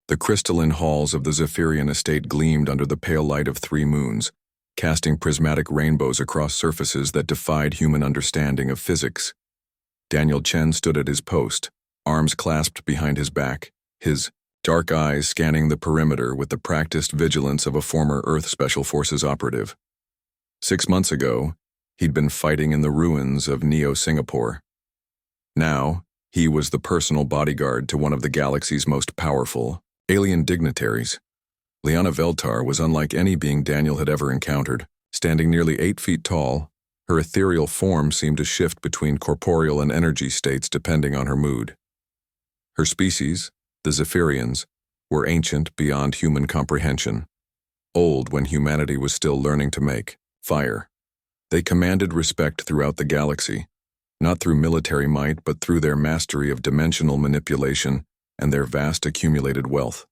The crystalline halls of the Zaphirian Estate gleamed under the pale light of 3 moons, casting prismatic rainbows across surfaces that defied human understanding of physics. Daniel Chen stood at his post, arms clasped behind his back, his dark eyes scanning the perimeter with the practiced vigilance of a former Earth Special Forces operative. 6 months ago, he'd been fighting in the ruins of Neo-Singapore. Now, he was the personal bodyguard to one of the galaxy's most powerful alien dignitaries. Liana Veltar was unlike any being Daniel had ever encountered. Standing nearly 8 feet tall, her ethereal form seemed to shift between corporeal and energy states depending on her mood. Her species, the Zaphirians, were ancient beyond human comprehension, old when humanity was still learning to make fire. They commanded respect throughout the galaxy, not through military might but through their mastery of dimensional manipulation and their vast accumulated wealth.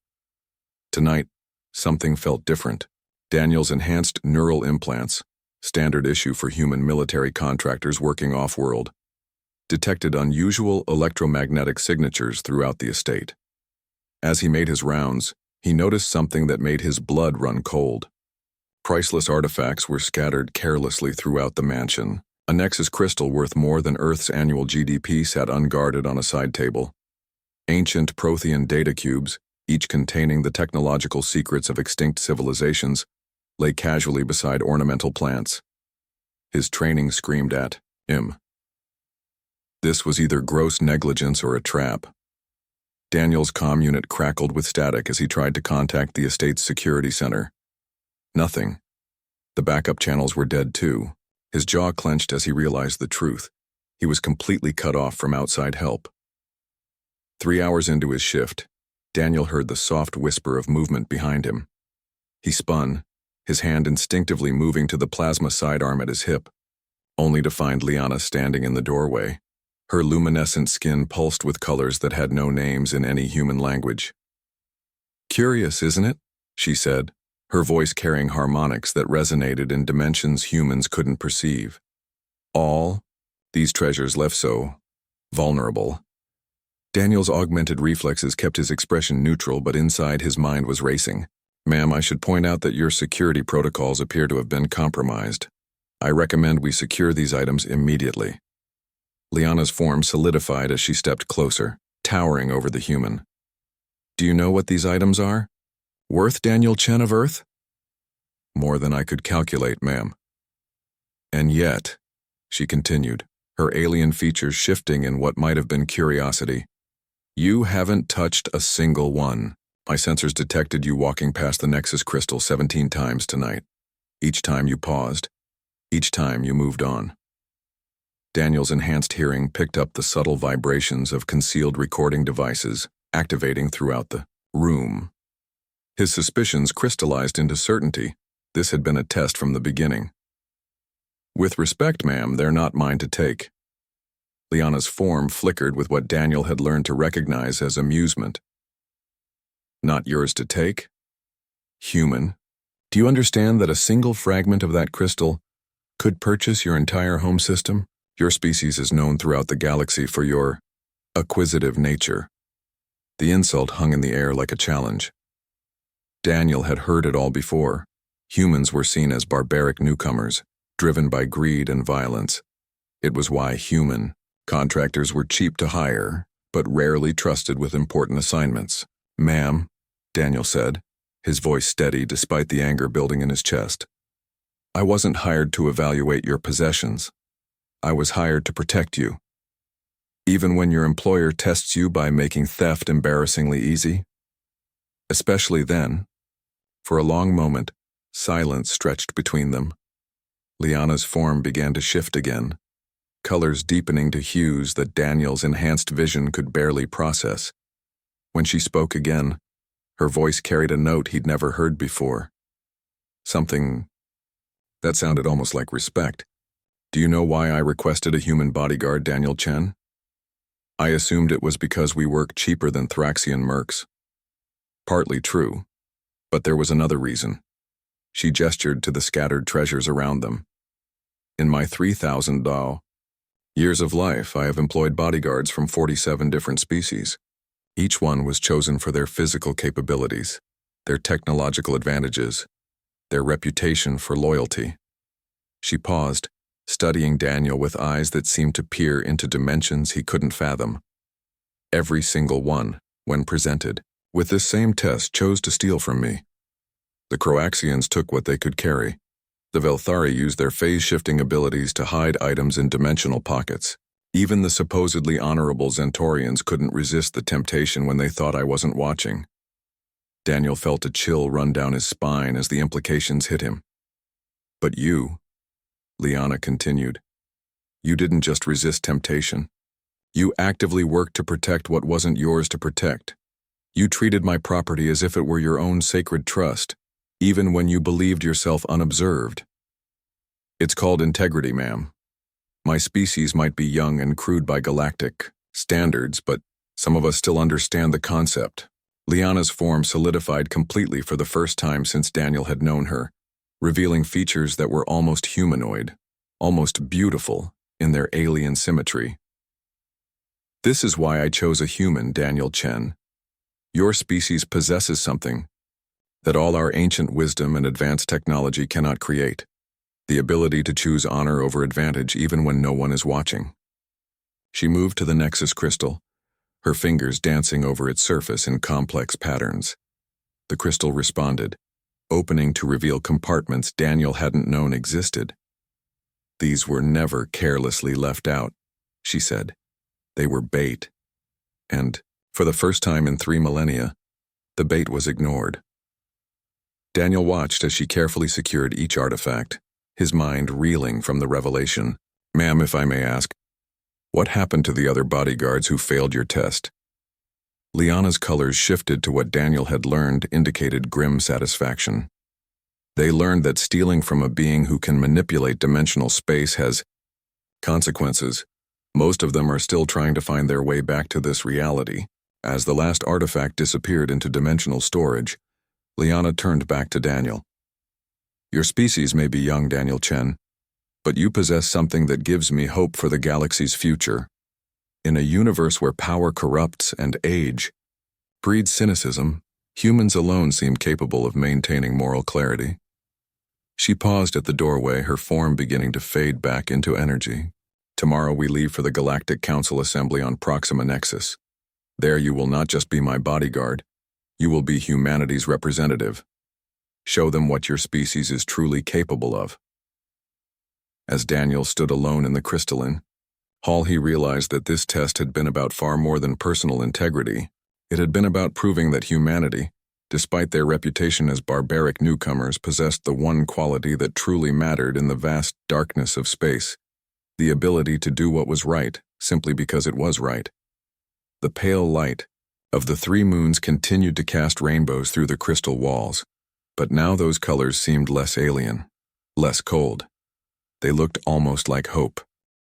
Tonight, something felt different. Daniel's enhanced neural implants, standard issue for human military contractors working off-world, detected unusual electromagnetic signatures throughout the estate. As he made his rounds, he noticed something that made his blood run cold. Priceless artifacts were scattered carelessly throughout the mansion. A Nexus crystal worth more than Earth's annual GDP sat unguarded on a side table. Ancient Prothean data cubes, each containing the technological secrets of extinct civilizations, lay casually beside ornamental plants. His training screamed at him. This was either gross negligence or a trap. Daniel's comm unit crackled with static as he tried to contact the estate's security center. Nothing. The backup channels were dead too. His jaw clenched as he realized the truth. He was completely cut off from outside help. 3 hours into his shift, Daniel heard the soft whisper of movement behind him. He spun, his hand instinctively moving to the plasma sidearm at his hip, only to find Liana standing in the doorway. Her luminescent skin pulsed with colors that had no names in any human language. "Curious, isn't it?" she said, her voice carrying harmonics that resonated in dimensions humans couldn't perceive. All these treasures left so vulnerable. Daniel's augmented reflexes kept his expression neutral, but inside his mind was racing. "Ma'am, I should point out that your security protocols appear to have been compromised. I recommend we secure these items immediately." Liana's form solidified as she stepped closer, towering over the human. "Do you know what these items are? Worth Daniel Chen of Earth?" "More than I could calculate, ma'am." "And yet," she continued, her alien features shifting in what might have been curiosity, "you haven't touched a single one. My sensors detected you walking past the Nexus crystal 17 times tonight. Each time you paused. Each time you moved on." Daniel's enhanced hearing picked up the subtle vibrations of concealed recording devices activating throughout the room. His suspicions crystallized into certainty. This had been a test from the beginning. "With respect, ma'am, they're not mine to take." Liana's form flickered with what Daniel had learned to recognize as amusement. "Not yours to take? Human, do you understand that a single fragment of that crystal could purchase your entire home system? Your species is known throughout the galaxy for your acquisitive nature." The insult hung in the air like a challenge. Daniel had heard it all before. Humans were seen as barbaric newcomers, driven by greed and violence. It was why human contractors were cheap to hire, but rarely trusted with important assignments. "Ma'am," Daniel said, his voice steady despite the anger building in his chest, "I wasn't hired to evaluate your possessions. I was hired to protect you. Even when your employer tests you by making theft embarrassingly easy? Especially then." For a long moment, silence stretched between them. Liana's form began to shift again, colors deepening to hues that Daniel's enhanced vision could barely process. When she spoke again, her voice carried a note he'd never heard before. Something that sounded almost like respect. "Do you know why I requested a human bodyguard, Daniel Chen? I assumed it was because we work cheaper than Thraxian mercs. Partly true, but there was another reason." She gestured to the scattered treasures around them. "In my 3,000 years of life, I have employed bodyguards from 47 different species. Each one was chosen for their physical capabilities, their technological advantages, their reputation for loyalty. She paused, studying Daniel with eyes that seemed to peer into dimensions he couldn't fathom. Every single one, when presented with this same test, chose to steal from me. The Croaxians took what they could carry. The Velthari used their phase-shifting abilities to hide items in dimensional pockets. Even the supposedly honorable Zentorians couldn't resist the temptation when they thought I wasn't watching. Daniel felt a chill run down his spine as the implications hit him. But you, Liana continued, you didn't just resist temptation. You actively worked to protect what wasn't yours to protect. You treated my property as if it were your own sacred trust, even when you believed yourself unobserved. It's called integrity, ma'am. My species might be young and crude by galactic standards, but some of us still understand the concept. Liana's form solidified completely for the first time since Daniel had known her, revealing features that were almost humanoid, almost beautiful in their alien symmetry. This is why I chose a human, Daniel Chen. Your species possesses something that all our ancient wisdom and advanced technology cannot create: the ability to choose honor over advantage even when no one is watching. She moved to the Nexus crystal, her fingers dancing over its surface in complex patterns. The crystal responded, opening to reveal compartments Daniel hadn't known existed. These were never carelessly left out, she said. They were bait. And, for the first time in 3 millennia, the bait was ignored. Daniel watched as she carefully secured each artifact, his mind reeling from the revelation. Ma'am, if I may ask, what happened to the other bodyguards who failed your test? Liana's colors shifted to what Daniel had learned indicated grim satisfaction. They learned that stealing from a being who can manipulate dimensional space has consequences. Most of them are still trying to find their way back to this reality. As the last artifact disappeared into dimensional storage, Liana turned back to Daniel. Your species may be young, Daniel Chen, but you possess something that gives me hope for the galaxy's future. In a universe where power corrupts and age breeds cynicism, humans alone seem capable of maintaining moral clarity. She paused at the doorway, her form beginning to fade back into energy. Tomorrow we leave for the Galactic Council Assembly on Proxima Nexus. There you will not just be my bodyguard, you will be humanity's representative. Show them what your species is truly capable of. As Daniel stood alone in the crystalline hall, he realized that this test had been about far more than personal integrity. It had been about proving that humanity, despite their reputation as barbaric newcomers, possessed the one quality that truly mattered in the vast darkness of space: the ability to do what was right, simply because it was right. The pale light of the 3 moons continued to cast rainbows through the crystal walls, but now those colors seemed less alien, less cold. They looked almost like hope.